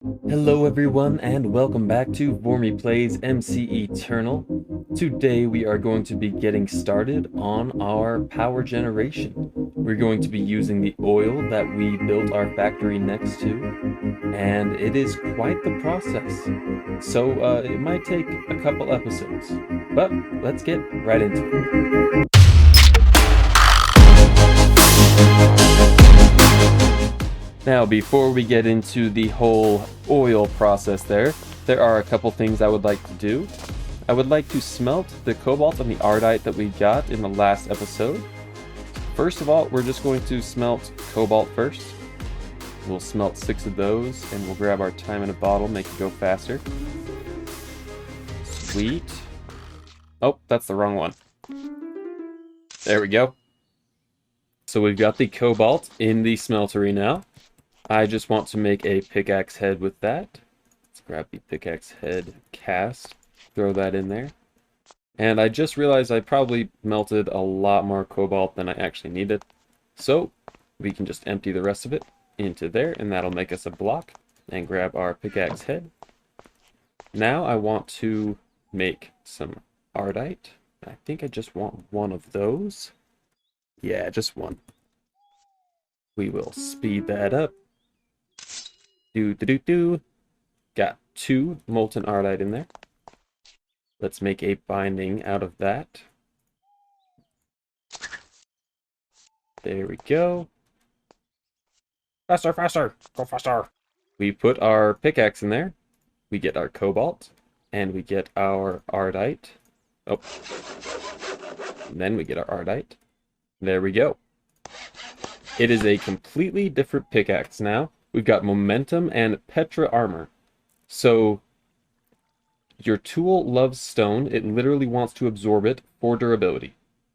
Hello everyone and welcome back to Vormy Plays MCEternal. Today we are going to be getting started on our power generation. We're going to be using the oil that we built our factory next to, and it is quite the process. So it might take a couple episodes, but let's get right into it. Now, before we get into the whole oil process there are a couple things I would like to do. I would like to smelt the cobalt and the ardite that we got in the last episode. First of all, we're just going to smelt cobalt first. We'll smelt 6 of those, and we'll grab our time in a bottle, make it go faster. Sweet. Oh, that's the wrong one. There we go. So we've got the cobalt in the smeltery now. I just want to make a pickaxe head with that. Let's grab the pickaxe head cast, throw that in there. And I just realized I probably melted a lot more cobalt than I actually needed. So we can just empty the rest of it into there, and that'll make us a block. And grab our pickaxe head. Now I want to make some ardite. I think I just want one of those. Yeah, just one. We will speed that up. Got 2 molten ardite in there. Let's make a binding out of that. There we go. Faster, faster! Go faster! We put our pickaxe in there. We get our cobalt. And we get our ardite. Oh. And then we get our ardite. There we go. It is a completely different pickaxe now. We've got momentum and Petra armor. So your tool loves stone. It literally wants to absorb it for durability.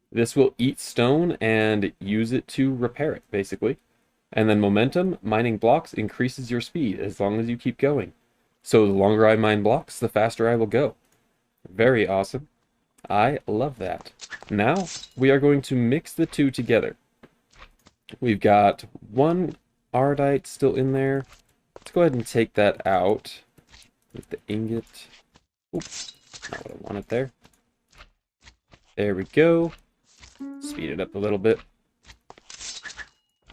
This will eat stone and use it to repair it, basically. And then momentum, mining blocks, increases your speed as long as you keep going. So the longer I mine blocks, the faster I will go. Very awesome. I love that. Now we are going to mix the two together. We've got 1 ardite still in there. Let's go ahead and take that out with the ingot. Oops, not what I wanted there. There we go. Speed it up a little bit.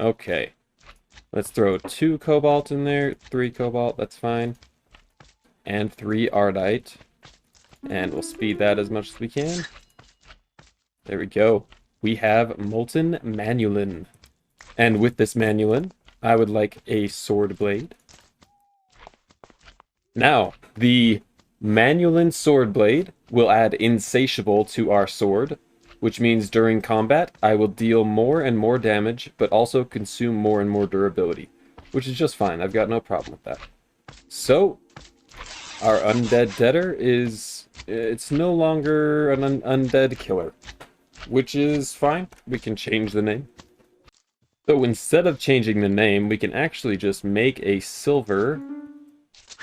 Okay. Let's throw 2 cobalt in there, 3 cobalt, that's fine. And 3 ardite. And we'll speed that as much as we can. There we go. We have molten manulin. And with this manulin, I would like a sword blade. Now, the manulin sword blade will add insatiable to our sword, which means during combat, I will deal more and more damage, but also consume more and more durability, which is just fine. I've got no problem with that. So, our undead deader it's no longer an undead killer, which is fine. We can change the name. So instead of changing the name, we can actually just make a silver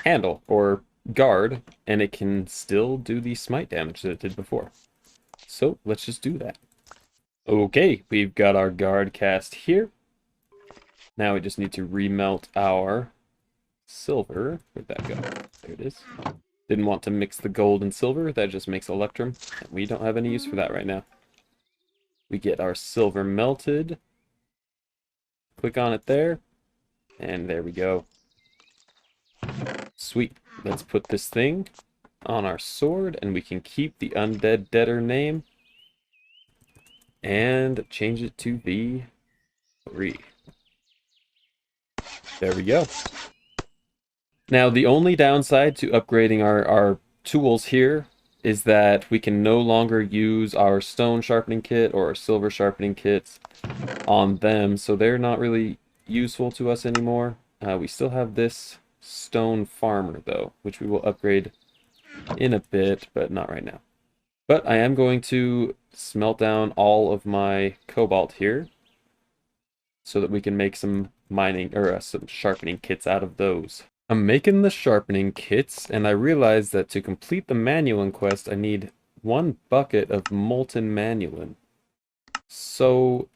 handle or guard, and it can still do the smite damage that it did before. So let's just do that. Okay, we've got our guard cast here. Now we just need to remelt our silver. Where'd that go? There it is. Didn't want to mix the gold and silver. That just makes electrum. And we don't have any use for that right now. We get our silver melted. Click on it there. And there we go. Sweet. Let's put this thing on our sword, and we can keep the undead deader name and change it to V3. There we go. Now, the only downside to upgrading our tools here is that we can no longer use our stone sharpening kit or our silver sharpening kits on them, so they're not really useful to us anymore. We still have this stone farmer, though, which we will upgrade in a bit, but not right now. But I am going to smelt down all of my cobalt here so that we can make some mining or some sharpening kits out of those. I'm making the sharpening kits, and I realized that to complete the manulin quest, I need 1 bucket of molten manulin. So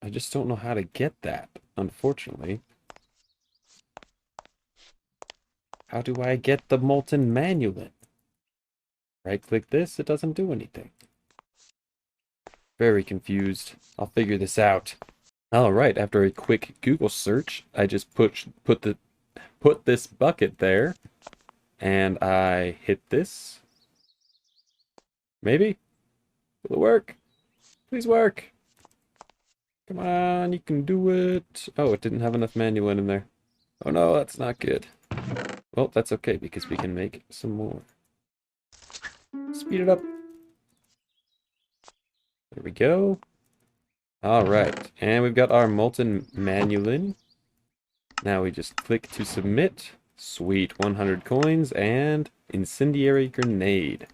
I just don't know how to get that, unfortunately. How do I get the molten manulin? Right-click this, it doesn't do anything. Very confused. I'll figure this out. Alright, after a quick Google search, I just put this bucket there, and I hit this. Maybe? Will it work? Please work! Come on, you can do it! Oh, it didn't have enough manulin in there. Oh no, that's not good. Well, that's okay, because we can make some more. Speed it up. There we go. Alright, and we've got our molten manulin. Now we just click to submit. Sweet, 100 coins and incendiary grenade.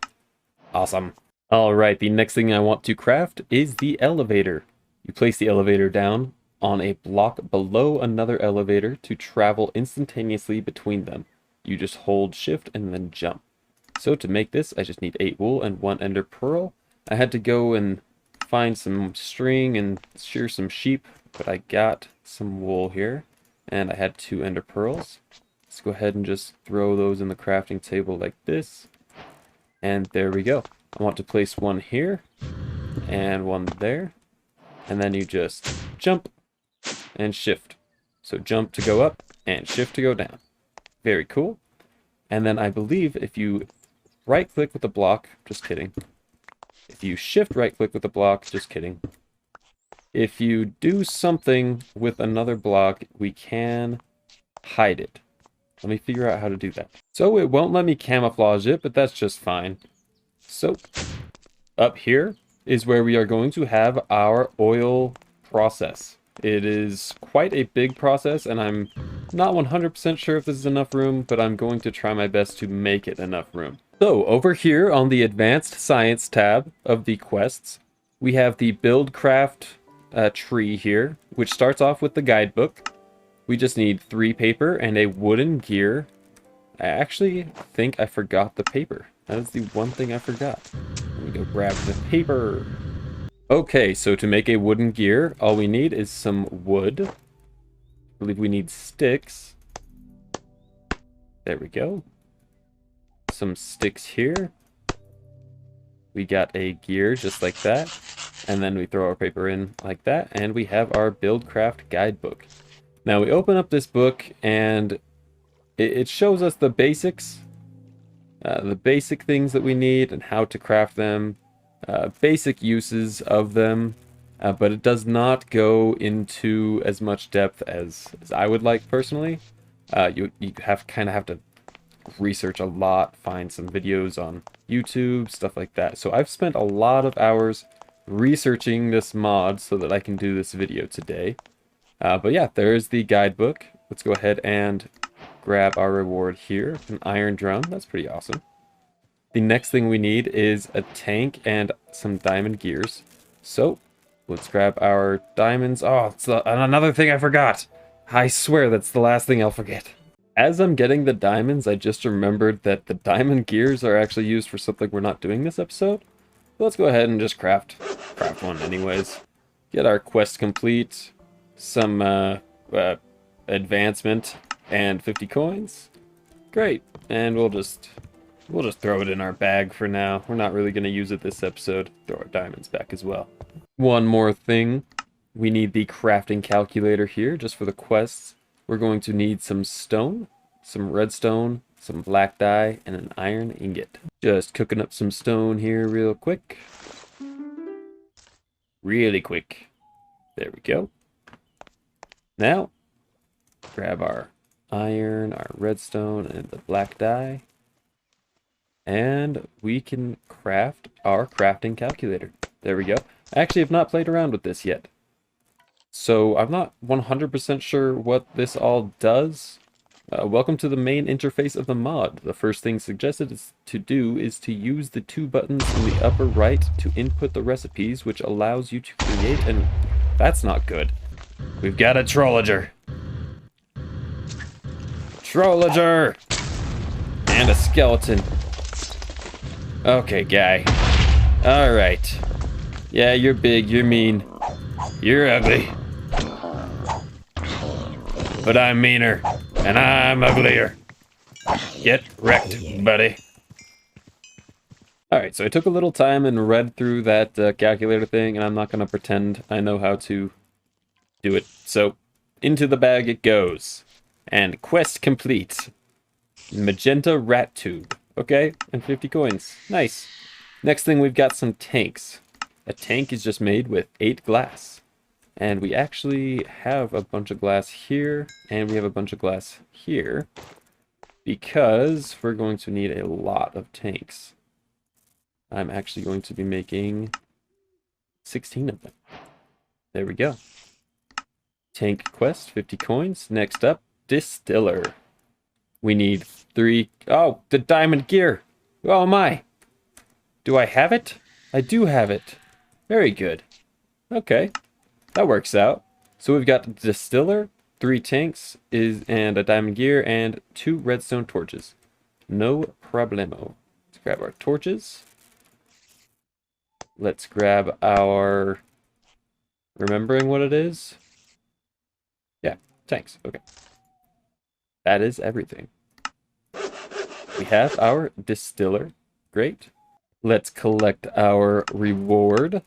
Awesome. Alright, the next thing I want to craft is the elevator. You place the elevator down on a block below another elevator to travel instantaneously between them. You just hold shift and then jump. So to make this, I just need 8 wool and 1 ender pearl. I had to go and find some string and shear some sheep, but I got some wool here, and I had 2 ender pearls. Let's go ahead and just throw those in the crafting table like this, and there we go. I want to place one here, and one there, and then you just jump and shift. So jump to go up, and shift to go down. Very cool. And then I believe if you right-click with the block, just kidding. If you shift right-click with the block, just kidding. If you do something with another block, we can hide it. Let me figure out how to do that. So it won't let me camouflage it, but that's just fine. So up here is where we are going to have our oil process. It is quite a big process, and I'm not 100% sure if this is enough room, but I'm going to try my best to make it enough room. So over here on the Advanced Science tab of the quests, we have the BuildCraft tree here, which starts off with the guidebook. We just need 3 paper and a wooden gear. I actually think I forgot the paper. That is the one thing I forgot. Let me go grab the paper. Okay, so to make a wooden gear, all we need is some wood. I believe we need sticks. There we go. Some sticks here. We got a gear just like that. And then we throw our paper in like that. And we have our BuildCraft guidebook. Now we open up this book and it shows us the basics. The basic things that we need and how to craft them. Basic uses of them. But it does not go into as much depth as I would like personally. You kind of have to research a lot, find some videos on YouTube, stuff like that. So I've spent a lot of hours researching this mod so that I can do this video today. But yeah, there's the guidebook. Let's go ahead and grab our reward here. An iron drum, that's pretty awesome. The next thing we need is a tank and some diamond gears. So let's grab our diamonds. Oh, it's another thing I forgot. I swear that's the last thing I'll forget. As I'm getting the diamonds, I just remembered that the diamond gears are actually used for something we're not doing this episode. So let's go ahead and just craft one anyways. Get our quest complete, some advancement, and 50 coins. Great, and we'll just throw it in our bag for now. We're not really going to use it this episode. Throw our diamonds back as well. One more thing. We need the crafting calculator here just for the quests. We're going to need some stone, some redstone, some black dye, and an iron ingot. Just cooking up some stone here real quick. Really quick. There we go. Now, grab our iron, our redstone, and the black dye. And we can craft our crafting calculator. There we go. I actually have not played around with this yet. So I'm not 100% sure what this all does. Welcome to the main interface of the mod. The first thing suggested is to use the 2 buttons in the upper right to input the recipes, which allows you to create and that's not good. We've got a trollager. Trollager! And a skeleton. Okay, guy. Alright. Yeah, you're big, you're mean. You're ugly. But I'm meaner, and I'm uglier. Get wrecked, buddy. Alright, so I took a little time and read through that calculator thing, and I'm not going to pretend I know how to do it. So, into the bag it goes. And quest complete. Magenta rat tube. Okay, and 50 coins. Nice. Next thing, we've got some tanks. A tank is just made with 8 glass. And we actually have a bunch of glass here, and we have a bunch of glass here, because we're going to need a lot of tanks. I'm actually going to be making 16 of them. There we go. Tank quest, 50 coins. Next up, distiller. We need 3... Oh, the diamond gear! Oh my! Do I have it? I do have it. Very good. Okay. That works out. So we've got distiller, 3 tanks, and a diamond gear, and 2 redstone torches. No problemo. Let's grab our torches. Let's grab our... Remembering what it is? Yeah, tanks. Okay. That is everything. We have our distiller. Great. Let's collect our reward.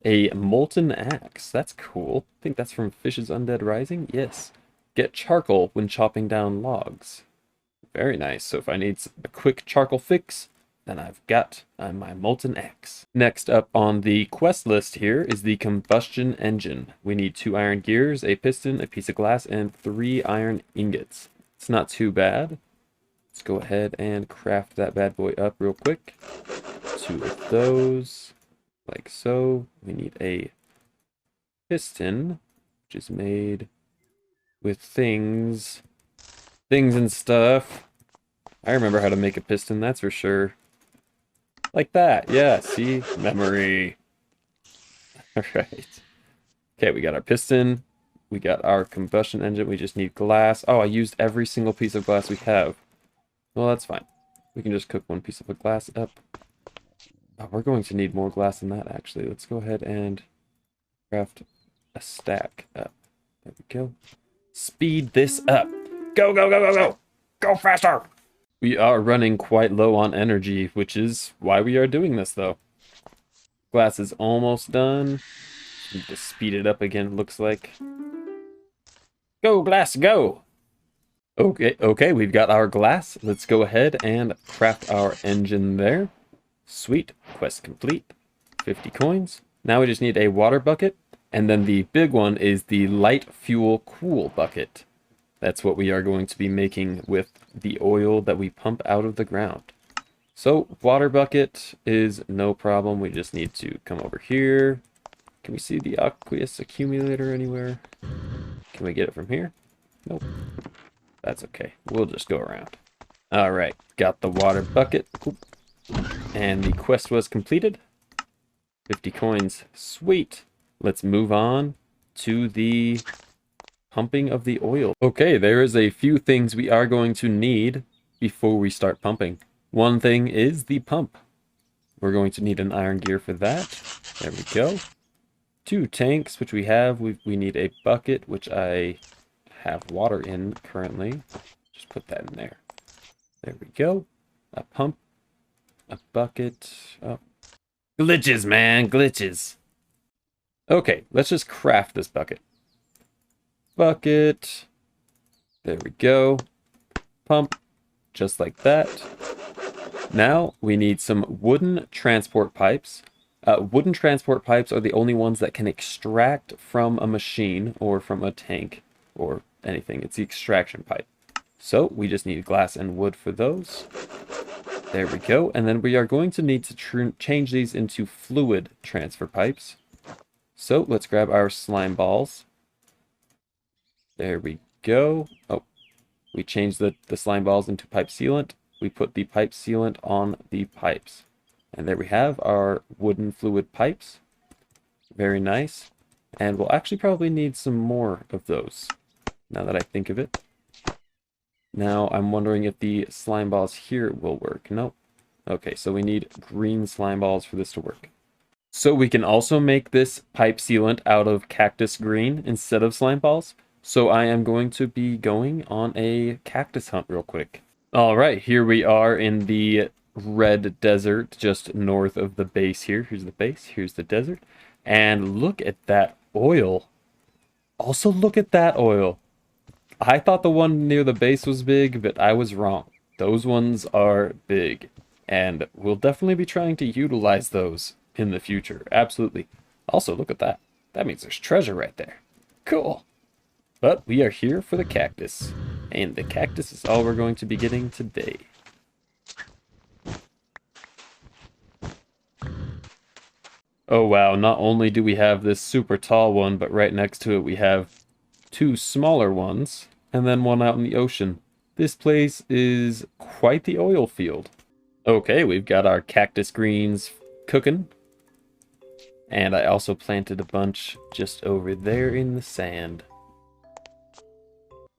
A molten axe. That's cool. I think that's from Fish's Undead Rising. Yes. Get charcoal when chopping down logs. Very nice. So if I need a quick charcoal fix, then I've got my molten axe. Next up on the quest list here is the combustion engine. We need 2 iron gears, a piston, a piece of glass, and 3 iron ingots. It's not too bad. Let's go ahead and craft that bad boy up real quick. 2 of those. Like so. We need a piston, which is made with things and stuff. I remember how to make a piston, that's for sure. Like that, yeah, see? Memory. Alright. Okay, we got our piston. We got our combustion engine. We just need glass. Oh, I used every single piece of glass we have. Well, that's fine. We can just cook 1 piece of a glass up. Oh, we're going to need more glass than that, actually. Let's go ahead and craft a stack up. There we go. Speed this up. Go, go, go, go, go! Go faster! We are running quite low on energy, which is why we are doing this, though. Glass is almost done. Need to speed it up again, looks like. Go, glass, go! Okay, we've got our glass. Let's go ahead and craft our engine there. Sweet, quest complete. 50 coins. Now we just need a water bucket, and then the big one is the light fuel cool bucket. That's what we are going to be making with the oil that we pump out of the ground. So, water bucket is no problem. We just need to come over here. Can we see the aqueous accumulator anywhere? Can we get it from here? Nope. That's okay. We'll just go around. Alright, got the water bucket. Oop. And the quest was completed. 50 coins. Sweet. Let's move on to the pumping of the oil. Okay, there is a few things we are going to need before we start pumping. One thing is the pump. We're going to need an iron gear for that. There we go. 2 tanks, which we have. We need a bucket, which I have water in currently. Just put that in there. There we go. A pump. A bucket. Oh. Glitches, man. Glitches. Okay, let's just craft this bucket. Bucket. There we go. Pump. Just like that. Now we need some wooden transport pipes. Wooden transport pipes are the only ones that can extract from a machine or from a tank or anything. It's the extraction pipe. So we just need glass and wood for those. There we go. And then we are going to need to change these into fluid transfer pipes. So let's grab our slime balls. There we go. Oh, we changed the slime balls into pipe sealant. We put the pipe sealant on the pipes. And there we have our wooden fluid pipes. Very nice. And we'll actually probably need some more of those, now that I think of it. Now I'm wondering if the slime balls here will work. Nope. Okay, so we need green slime balls for this to work. So we can also make this pipe sealant out of cactus green instead of slime balls. So I am going to be going on a cactus hunt real quick. All right, here we are in the red desert just north of the base here. Here's the base, here's the desert. And look at that oil. Also, look at that oil. I thought the one near the base was big, but I was wrong. Those ones are big. And we'll definitely be trying to utilize those in the future. Absolutely. Also, look at that. That means there's treasure right there. Cool. But we are here for the cactus. And the cactus is all we're going to be getting today. Oh wow, not only do we have this super tall one, but right next to it we have two smaller ones, and then one out in the ocean. This place is quite the oil field. Okay, we've got our cactus greens cooking. And I also planted a bunch just over there in the sand.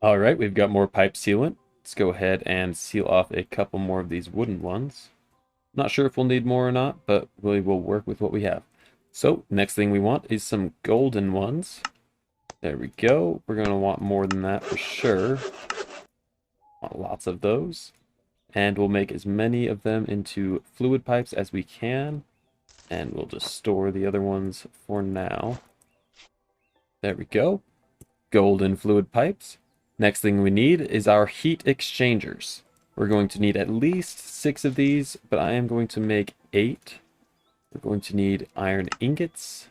Alright, we've got more pipe sealant. Let's go ahead and seal off a couple more of these wooden ones. Not sure if we'll need more or not, but we will work with what we have. So, next thing we want is some golden ones. There we go. We're going to want more than that for sure. Want lots of those. And we'll make as many of them into fluid pipes as we can. And we'll just store the other ones for now. There we go. Golden fluid pipes. Next thing we need is our heat exchangers. We're going to need at least 6 of these, but I am going to make 8. We're going to need iron ingots.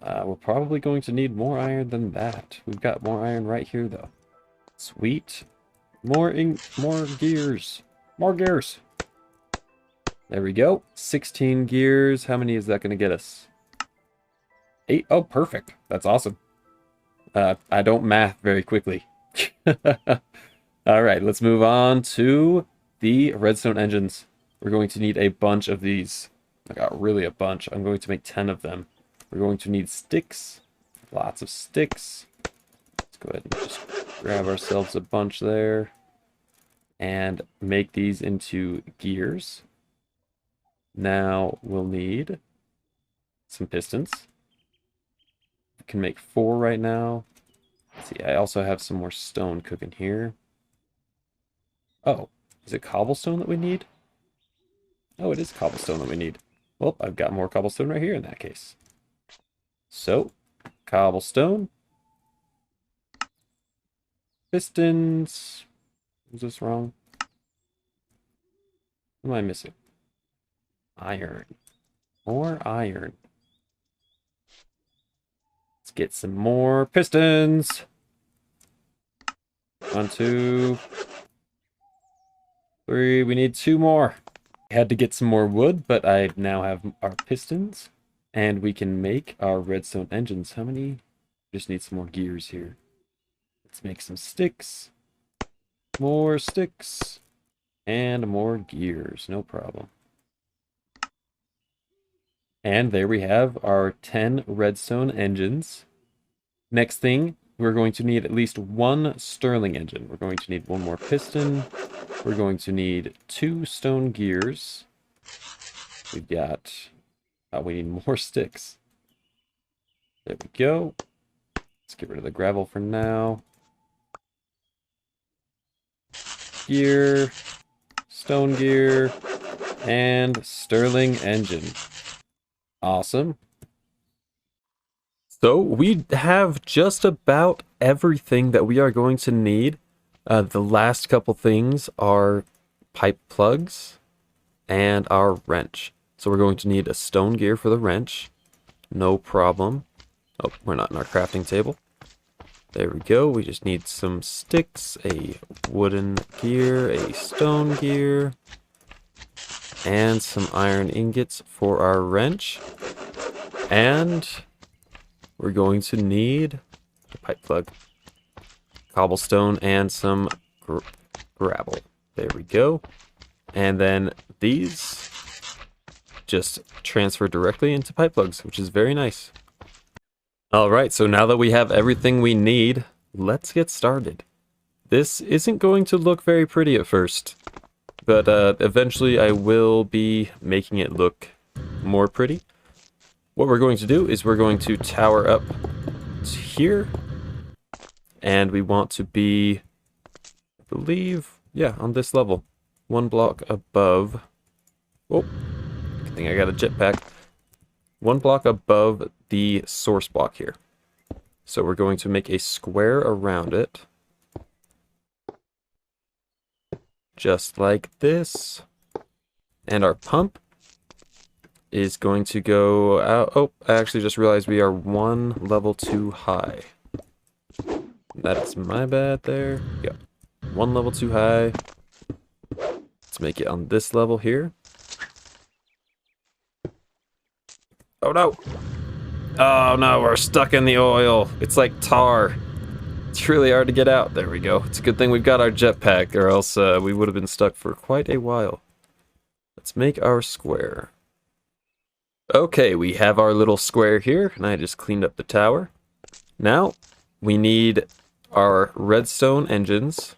We're probably going to need more iron than that. We've got more iron right here, though. Sweet. More gears. More gears. There we go. 16 gears. How many is that going to get us? 8. Oh, perfect. That's awesome. I don't math very quickly. All right, let's move on to the redstone engines. We're going to need a bunch of these. I got really a bunch. I'm going to make 10 of them. We're going to need sticks. Lots of sticks. Let's go ahead and just grab ourselves a bunch there. And make these into gears. Now we'll need some pistons. I can make 4 right now. Let's see, I also have some more stone cooking here. Oh, is it cobblestone that we need? Oh, it is cobblestone that we need. Well, I've got more cobblestone right here in that case. So, cobblestone. Pistons. Was this wrong? What am I missing? Iron. More iron. Let's get some more pistons. 1, 2, 3. We need 2 more. I had to get some more wood, but I now have our pistons. And we can make our redstone engines. How many? Just need some more gears here. Let's make some sticks. More sticks. And more gears. No problem. And there we have our 10 redstone engines. Next thing, we're going to need at least 1 Stirling engine. We're going to need 1 more piston. We're going to need 2 stone gears. We've got... we need more sticks. There we go. Let's get rid of the gravel for now. Gear. Stone gear. And Stirling engine. Awesome. So we have just about everything that we are going to need. The last couple things are pipe plugs and our wrench. So we're going to need a stone gear for the wrench. No problem. Oh, we're not in our crafting table. There we go. We just need some sticks, a wooden gear, a stone gear, and some iron ingots for our wrench. And we're going to need a pipe plug, cobblestone, and some gravel. There we go. And then these just transfer directly into pipe plugs, which is very nice. Alright, so now that we have everything we need, let's get started. This isn't going to look very pretty at first, but eventually I will be making it look more pretty. What we're going to do is we're going to tower up to here, And we want to be, I believe, yeah, on this level. One block above. Oh, good thing I got a jetpack. One block above the source block here. So we're going to make a square around it. Just like this. And our pump is going to go out. Oh, I actually just realized we are one level too high. That's my bad there. Yeah. One level too high. Let's make it on this level here. Oh no! Oh no, we're stuck in the oil. It's like tar. It's really hard to get out. There we go. It's a good thing we've got our jetpack, or else we would have been stuck for quite a while. Let's make our square. Okay, we have our little square here, and I just cleaned up the tower. Now, we need our redstone engines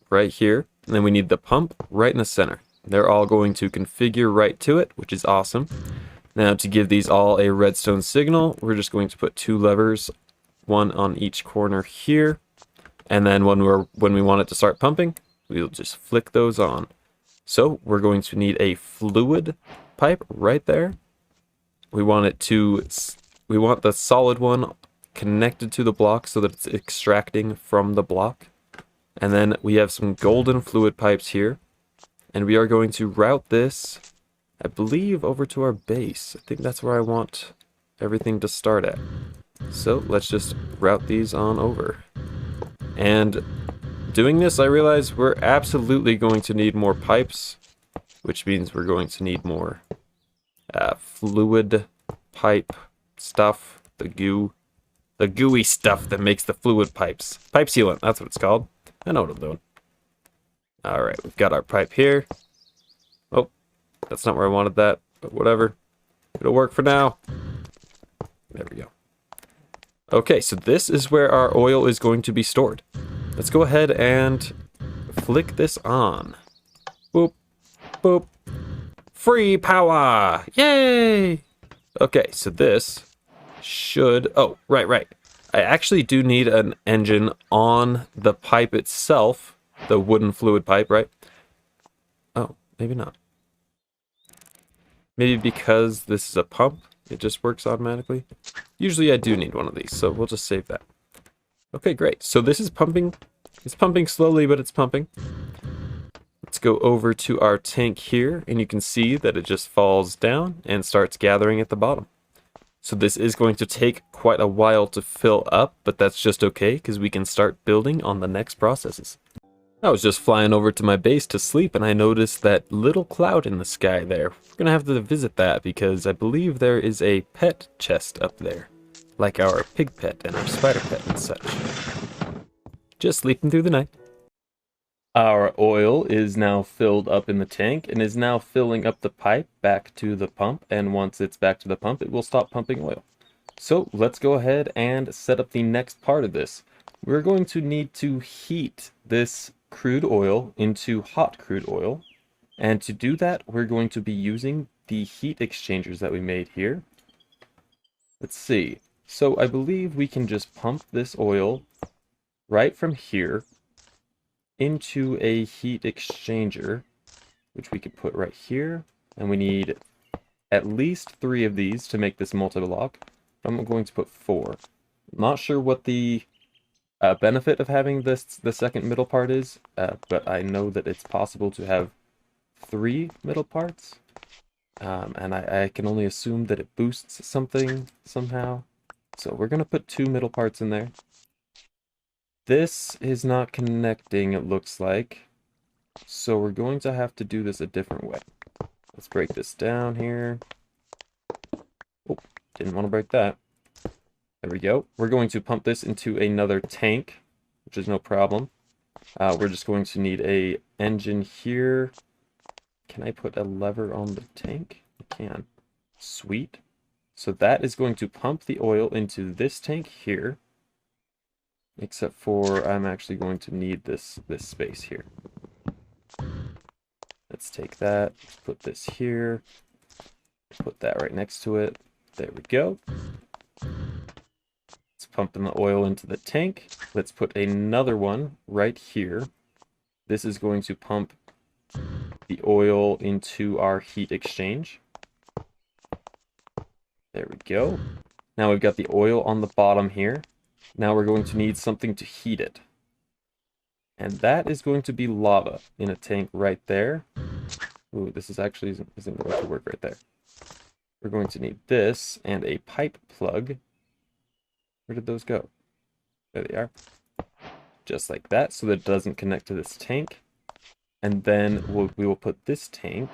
right here, and then we need the pump right in the center. They're all going to configure right to it, which is awesome. Now, to give these all a redstone signal, we're just going to put two levers, one on each corner here, and then when we want it to start pumping, we'll just flick those on. So we're going to need a fluid pipe right there. We want the solid one connected to the block so that it's extracting from the block. And then we have some golden fluid pipes here. And we are going to route this, I believe, over to our base. I think that's where I want everything to start at. So let's just route these on over. And doing this, I realize we're absolutely going to need more pipes, which means we're going to need more fluid pipe stuff, the gooey stuff that makes the fluid pipes. Pipe sealant, that's what it's called. I know what I'm doing. Alright, we've got our pipe here. Oh, that's not where I wanted that, but whatever. It'll work for now. There we go. Okay, so this is where our oil is going to be stored. Let's go ahead and flick this on. Boop, boop. Free power! Yay! Okay, so this should... Oh, right. I actually do need an engine on the pipe itself. The wooden fluid pipe, right? Oh, maybe not. Maybe because this is a pump, it just works automatically. Usually I do need one of these, so we'll just save that. Okay, great. So this is pumping. It's pumping slowly, but it's pumping. Let's go over to our tank here, and you can see that it just falls down and starts gathering at the bottom. So this is going to take quite a while to fill up, but that's just okay, because we can start building on the next processes. I was just flying over to my base to sleep, and I noticed that little cloud in the sky there. We're gonna have to visit that, because I believe there is a pet chest up there. Like our pig pet and our spider pet and such. Just sleeping through the night. Our oil is now filled up in the tank and is now filling up the pipe back to the pump, and once it's back to the pump, it will stop pumping oil. So let's go ahead and set up the next part of this. We're going to need to heat this crude oil into hot crude oil, and to do that, we're going to be using the heat exchangers that we made here. Let's see. So I believe we can just pump this oil right from here into a heat exchanger, which we could put right here, and we need at least 3 of these to make this multi-block. I'm going to put 4. Not sure what the benefit of having the second middle part is, but I know that it's possible to have 3 middle parts, and I can only assume that it boosts something somehow. So we're going to put 2 middle parts in there. This is not connecting, it looks like. So we're going to have to do this a different way. Let's break this down here. Oh, didn't want to break that. There we go. We're going to pump this into another tank, which is no problem. We're just going to need a engine here. Can I put a lever on the tank? I can. Sweet. So that is going to pump the oil into this tank here. Except for I'm actually going to need this space here. Let's take that, let's put this here, put that right next to it. There we go. Let's pumping the oil into the tank. Let's put another one right here. This is going to pump the oil into our heat exchange. There we go. Now we've got the oil on the bottom here. Now we're going to need something to heat it. And that is going to be lava in a tank right there. Ooh, this is actually isn't going to work right there. We're going to need this and a pipe plug. Where did those go? There they are. Just like that, so that it doesn't connect to this tank. And then we will put this tank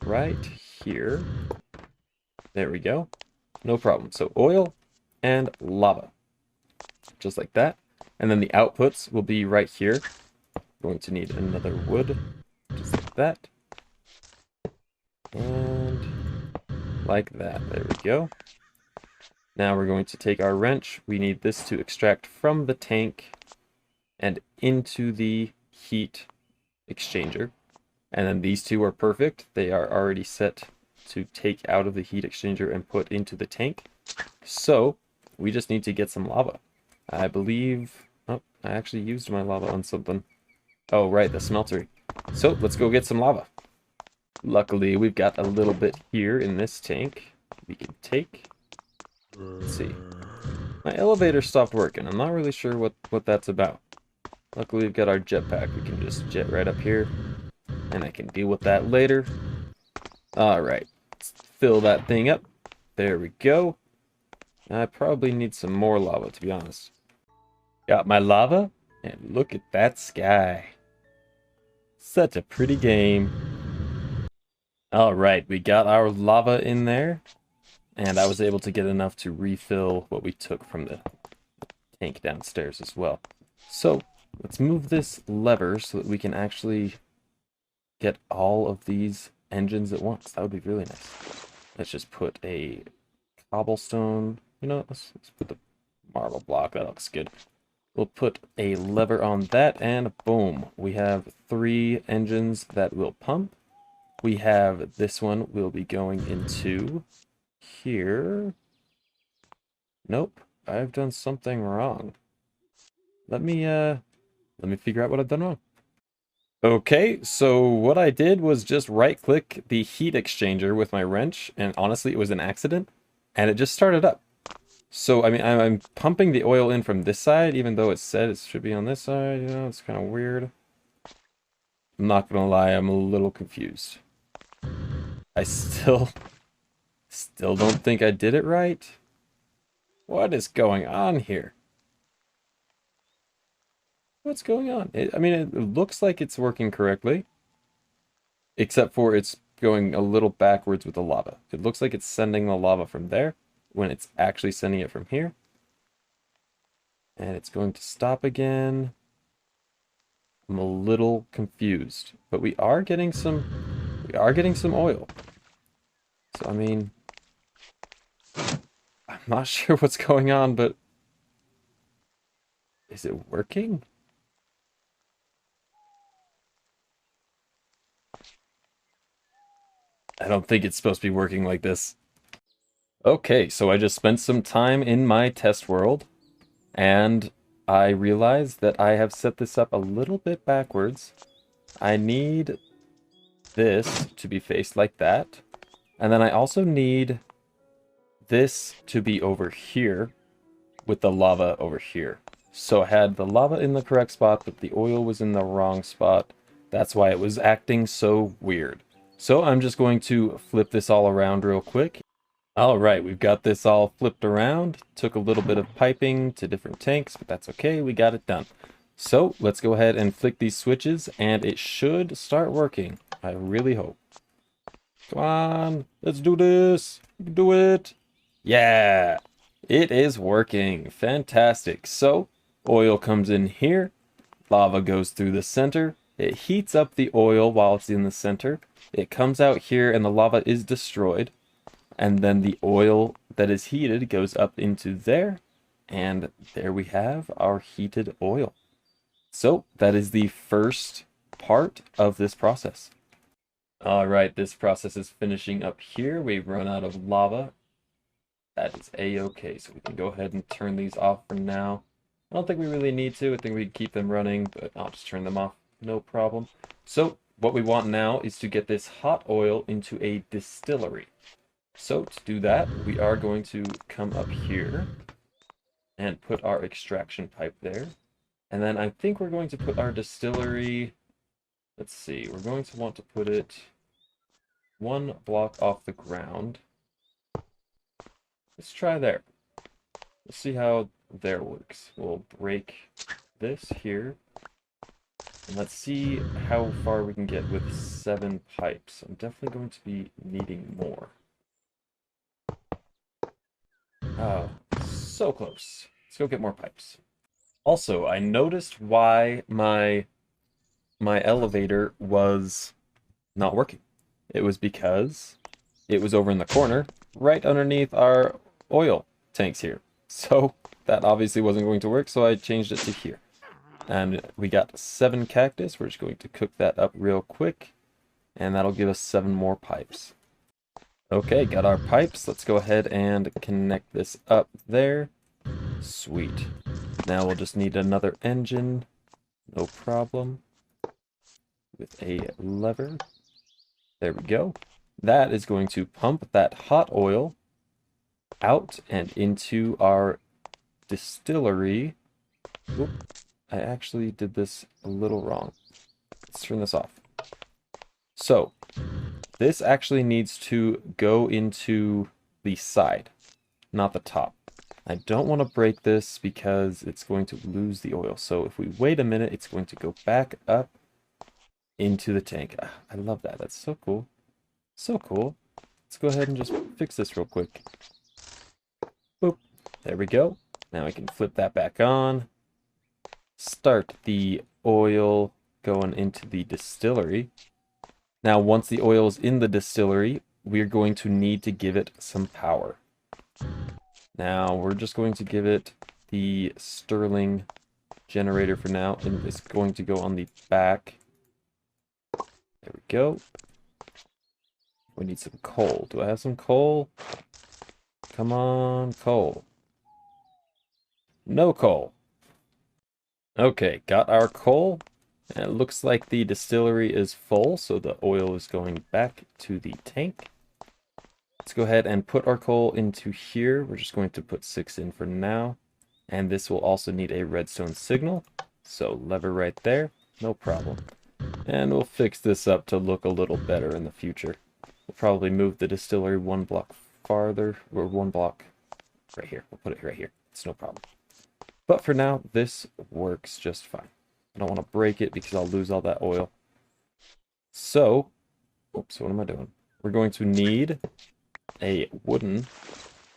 right here. There we go. No problem. So oil and lava. Just like that. And then the outputs will be right here. We're going to need another wood. Just like that. And like that. There we go. Now we're going to take our wrench. We need this to extract from the tank and into the heat exchanger. And then these two are perfect. They are already set to take out of the heat exchanger and put into the tank. So we just need to get some lava. I believe... Oh, I actually used my lava on something. Oh, right, the smeltery. So let's go get some lava. Luckily, we've got a little bit here in this tank we can take. Let's see. My elevator stopped working. I'm not really sure what that's about. Luckily, we've got our jetpack. We can just jet right up here. And I can deal with that later. Alright. Let's fill that thing up. There we go. I probably need some more lava, to be honest. Got my lava. And look at that sky. Such a pretty game. Alright, we got our lava in there. And I was able to get enough to refill what we took from the tank downstairs as well. So, let's move this lever so that we can actually get all of these engines at once. That would be really nice. Let's just put a cobblestone. You know what? Let's put the marble block. That looks good. We'll put a lever on that, and boom. We have 3 engines that will pump. We have this one will be going into... here. Nope, I've done something wrong. Let me figure out what I've done wrong. Okay, so what I did was just right-click the heat exchanger with my wrench, and honestly, it was an accident, and it just started up. So, I mean, I'm pumping the oil in from this side, even though it said it should be on this side, you know, it's kind of weird. I'm not gonna lie, I'm a little confused. I still don't think I did it right. What is going on here? What's going on? I mean, it looks like it's working correctly. Except for it's going a little backwards with the lava. It looks like it's sending the lava from there when it's actually sending it from here. And it's going to stop again. I'm a little confused. But we are getting some oil. So, I mean... I'm not sure what's going on, but... is it working? I don't think it's supposed to be working like this. Okay, so I just spent some time in my test world, and I realized that I have set this up a little bit backwards. I need this to be faced like that, and then I also need this to be over here with the lava over here. So I had the lava in the correct spot, but the oil was in the wrong spot. That's why it was acting so weird. So I'm just going to flip this all around real quick. Alright, we've got this all flipped around. Took a little bit of piping to different tanks, but that's okay, we got it done. So let's go ahead and flick these switches, and it should start working. I really hope. Come on, let's do this. We can do it. Yeah, it is working. Fantastic. So oil comes in here. Lava goes through the center. It heats up the oil while it's in the center. It comes out here and the lava is destroyed. And then the oil that is heated goes up into there. And there we have our heated oil. So that is the first part of this process. All right, this process is finishing up here. We've run out of lava. That is a-okay, so we can go ahead and turn these off for now. I don't think we really need to. I think we can keep them running, but I'll just turn them off. No problem. So what we want now is to get this hot oil into a distillery. So to do that, we are going to come up here and put our extraction pipe there. And then I think we're going to put our distillery, let's see, we're going to want to put it 1 block off the ground. Let's try there. Let's see how there works. We'll break this here. And let's see how far we can get with 7 pipes. I'm definitely going to be needing more. Oh, so close. Let's go get more pipes. Also, I noticed why my elevator was not working. It was because it was over in the corner, right underneath our oil tanks here. So that obviously wasn't going to work, so I changed it to here. And we got 7 cactus. We're just going to cook that up real quick, and that'll give us 7 more pipes. Okay, got our pipes. Let's go ahead and connect this up there. Sweet. Now we'll just need another engine. No problem. With a lever. There we go. That is going to pump that hot oil out and into our distillery. Oop, I actually did this a little wrong. Let's turn this off. So, this actually needs to go into the side, not the top. I don't want to break this because it's going to lose the oil. So if we wait a minute, it's going to go back up into the tank. I love that. That's so cool. So cool. Let's go ahead and just fix this real quick. Boop. There we go. Now I can flip that back on. Start the oil going into the distillery. Now, once the oil is in the distillery, we're going to need to give it some power. Now, we're just going to give it the Stirling generator for now, and it's going to go on the back. There we go. We need some coal. Do I have some coal? Come on, coal. No coal. Okay, got our coal. And it looks like the distillery is full, so the oil is going back to the tank. Let's go ahead and put our coal into here. We're just going to put 6 in for now. And this will also need a redstone signal. So lever right there, no problem. And we'll fix this up to look a little better in the future. We'll probably move the distillery 1 block farther, or 1 block right here. We'll put it right here. It's no problem. But for now, this works just fine. I don't want to break it because I'll lose all that oil. So, oops, what am I doing? We're going to need a wooden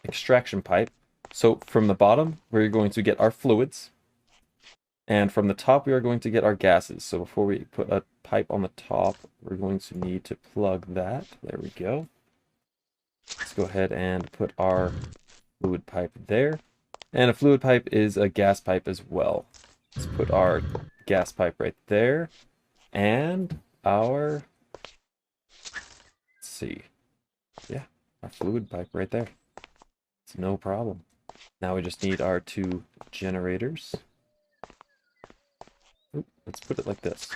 extraction pipe. So from the bottom, we're going to get our fluids. And from the top, we are going to get our gases. So before we put a pipe on the top, we're going to need to plug that. There we go. Let's go ahead and put our fluid pipe there. And a fluid pipe is a gas pipe as well. Let's put our gas pipe right there. And our, let's see. Yeah, our fluid pipe right there. It's no problem. Now we just need our 2 generators. Oop, let's put it like this.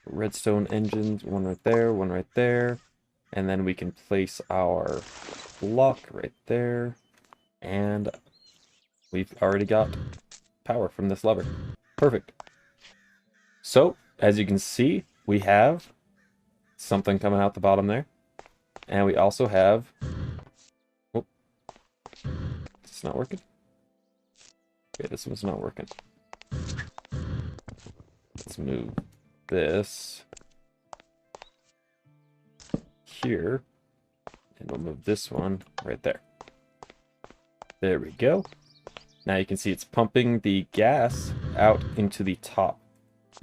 Redstone engines, 1 right there, 1 right there. And then we can place our block right there. And we've already got power from this lever. Perfect. So, as you can see, we have something coming out the bottom there. And we also have... Oh, it's not working? Okay, this one's not working. Let's move this here. And we'll move this one right there. There we go. Now you can see it's pumping the gas out into the top.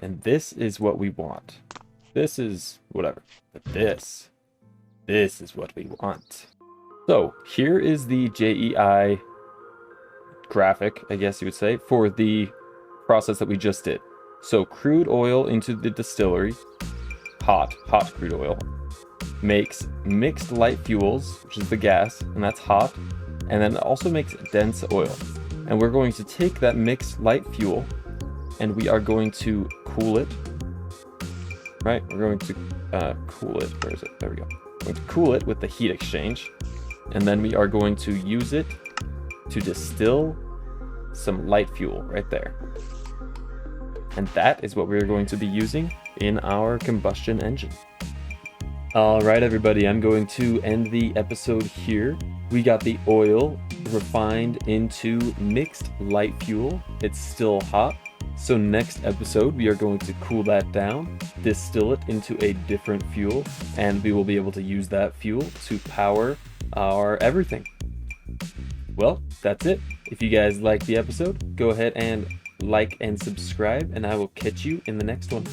And this is what we want. This is whatever. But this is what we want. So here is the JEI graphic, I guess you would say, for the process that we just did. So crude oil into the distillery. Hot crude oil. makes mixed light fuels, which is the gas, and that's hot, and then it also makes dense oil. And we're going to take that mixed light fuel and we are going to cool it. Right, we're going to cool it. Where is it? There we go. We're going to cool it with the heat exchange, and then we are going to use it to distill some light fuel right there. And that is what we're going to be using in our combustion engine. All right, everybody, I'm going to end the episode here. We got the oil refined into mixed light fuel. It's still hot. So next episode, we are going to cool that down, distill it into a different fuel, and we will be able to use that fuel to power our everything. Well, that's it. If you guys liked the episode, go ahead and like and subscribe, and I will catch you in the next one.